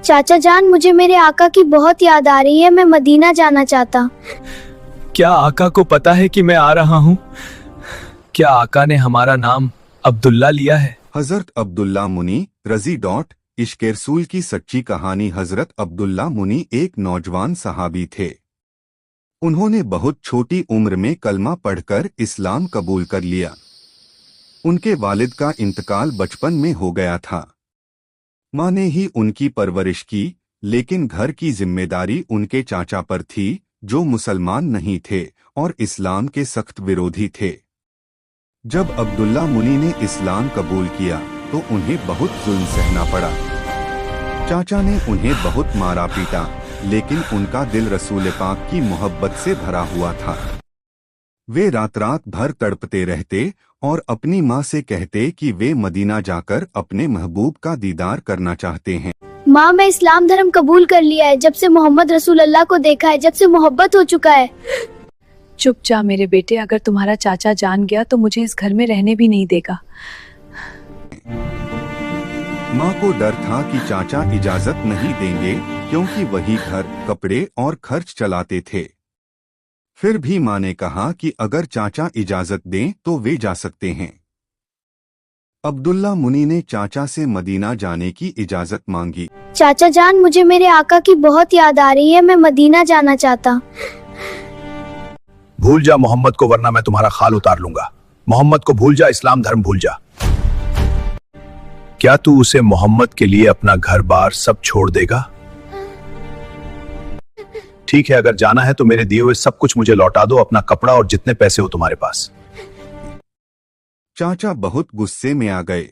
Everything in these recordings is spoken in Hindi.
चाचा जान, मुझे मेरे आका की बहुत याद आ रही है। मैं मदीना जाना चाहता। क्या आका को पता है कि मैं आ रहा हूँ? क्या आका ने हमारा नाम अब्दुल्ला लिया है? हजरत अब्दुल्ला मुनी रजी डॉट इश्क रसूल की सच्ची कहानी। हजरत अब्दुल्ला मुनी एक नौजवान सहाबी थे। उन्होंने बहुत छोटी उम्र में कलमा पढ़कर इस्लाम कबूल कर लिया। उनके वालिद का इंतकाल बचपन में हो गया था। माँ ने ही उनकी परवरिश की, लेकिन घर की जिम्मेदारी उनके चाचा पर थी, जो मुसलमान नहीं थे और इस्लाम के सख्त विरोधी थे। जब अब्दुल्ला मुनी ने इस्लाम कबूल किया तो उन्हें बहुत जुल्म सहना पड़ा। चाचा ने उन्हें बहुत मारा पीटा, लेकिन उनका दिल रसूल पाक की मोहब्बत से भरा हुआ था। वे रात रात भर तड़पते रहते और अपनी माँ से कहते कि वे मदीना जाकर अपने महबूब का दीदार करना चाहते हैं। माँ, मैं इस्लाम धर्म कबूल कर लिया है। जब से मोहम्मद रसूल अल्लाह को देखा है, जब से मोहब्बत हो चुका है। चुप जा मेरे बेटे, अगर तुम्हारा चाचा जान गया तो मुझे इस घर में रहने भी नहीं देगा। माँ को डर था कि चाचा इजाजत नहीं देंगे, क्योंकि वही घर, कपड़े और खर्च चलाते थे। फिर भी माँ ने कहा कि अगर चाचा इजाजत दें तो वे जा सकते हैं। अब्दुल्ला मुनी ने चाचा से मदीना जाने की इजाजत मांगी। चाचा जान, मुझे मेरे आका की बहुत याद आ रही है। मैं मदीना जाना चाहता। भूल जा मोहम्मद को, वरना मैं तुम्हारा खाल उतार लूंगा। मोहम्मद को भूल जा, इस्लाम धर्म भूल जा। क्या तू उसे मोहम्मद के लिए अपना घर बार सब छोड़ देगा? ठीक है, अगर जाना है तो मेरे दिए हुए सब कुछ मुझे लौटा दो, अपना कपड़ा और जितने पैसे हो तुम्हारे पास। चाचा बहुत गुस्से में आ गए।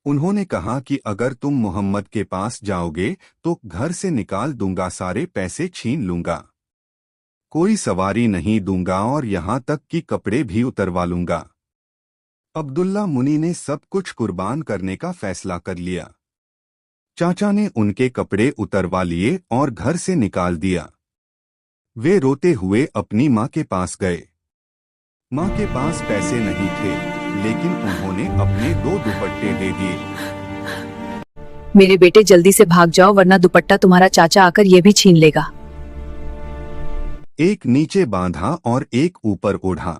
उन्होंने कहा कि अगर तुम मोहम्मद के पास जाओगे तो घर से निकाल दूंगा, सारे पैसे छीन लूंगा, कोई सवारी नहीं दूंगा और यहाँ तक कि कपड़े भी उतरवा लूंगा। अब्दुल्ला मुनी ने सब कुछ कुर्बान करने का फैसला कर लिया। चाचा ने उनके कपड़े उतरवा लिए और घर से निकाल दिया। वे रोते हुए अपनी माँ के पास गए। माँ के पास पैसे नहीं थे, लेकिन उन्होंने अपने 2 दुपट्टे दे दिए। मेरे बेटे जल्दी से भाग जाओ, वरना दुपट्टा तुम्हारा चाचा आकर ये भी छीन लेगा। एक नीचे बांधा और एक ऊपर ओढ़ा।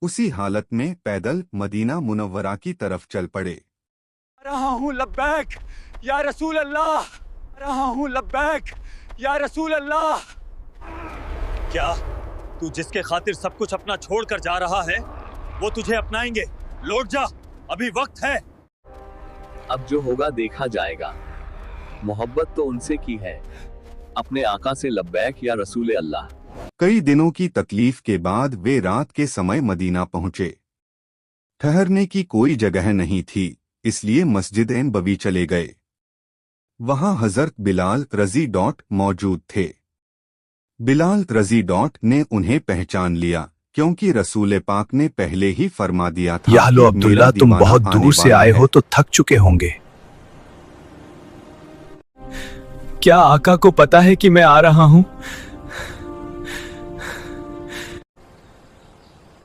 उसी हालत में पैदल मदीना मुनव्वरा की तरफ चल पड़े। रहा हूँ लब्बैक या रसूल अल्लाह, रहा हूँ लब्बैक या रसूल अल्लाह। क्या तू जिसके खातिर सब कुछ अपना छोड़कर जा रहा है, वो तुझे अपनाएंगे? लौट जा, अभी वक्त है। अब जो होगा देखा जाएगा। मोहब्बत तो उनसे की है, अपने आका से लब्बैक या रसूल अल्लाह। कई दिनों की तकलीफ के बाद वे रात के समय मदीना पहुंचे। ठहरने की कोई जगह नहीं थी, इसलिए मस्जिद नबवी चले गए। वहां हजरत बिलाल रजी डॉट मौजूद थे। बिलाल रजी डॉट ने उन्हें पहचान लिया, क्योंकि रसूल पाक ने पहले ही फरमा दिया था। या लो अब्दुल्ला, तुम बहुत दूर से आए हो तो थक चुके होंगे। क्या आका को पता है कि मैं आ रहा हूँ?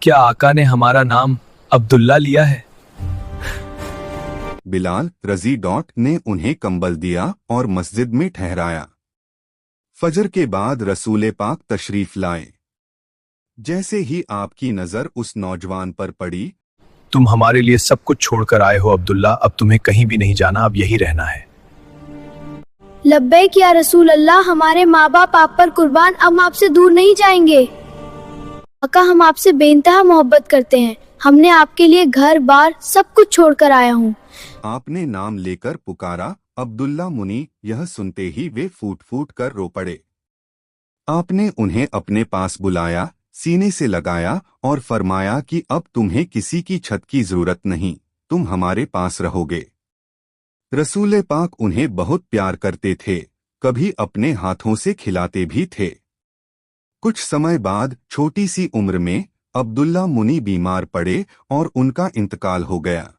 क्या आका ने हमारा नाम अब्दुल्ला लिया है? बिलाल रजी डॉट ने उन्हें कंबल दिया और मस्जिद में ठहराया। फजर के बाद रसूल पाक तशरीफ लाए। जैसे ही आपकी नजर उस नौजवान पर पड़ी, तुम हमारे लिए सब कुछ छोड़कर आए हो अब्दुल्ला, अब तुम्हें कहीं भी नहीं जाना, अब यही रहना है। लब्बैक या रसूल अल्लाह, हमारे माँ बाप आप पर कुर्बान, हम आपसे दूर नहीं जाएंगे। आका, हम आपसे बेइंतहा मोहब्बत करते हैं। हमने आपके लिए घर बार सब कुछ छोड़कर आया हूँ। आपने नाम लेकर पुकारा, अब्दुल्ला मुनी। यह सुनते ही वे फूट फूट कर रो पड़े। आपने उन्हें अपने पास बुलाया, सीने से लगाया और फरमाया कि अब तुम्हें किसी की छत की जरूरत नहीं, तुम हमारे पास रहोगे। रसूल पाक उन्हें बहुत प्यार करते थे, कभी अपने हाथों से खिलाते भी थे। कुछ समय बाद छोटी सी उम्र में अब्दुल्ला मुनी बीमार पड़े और उनका इंतकाल हो गया।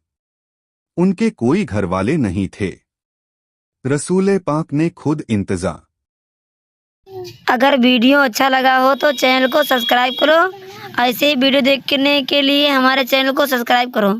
उनके कोई घरवाले नहीं थे। रसूल पाक ने खुद इंतजार। अगर वीडियो अच्छा लगा हो तो चैनल को सब्सक्राइब करो। ऐसे ही वीडियो देखने के लिए हमारे चैनल को सब्सक्राइब करो।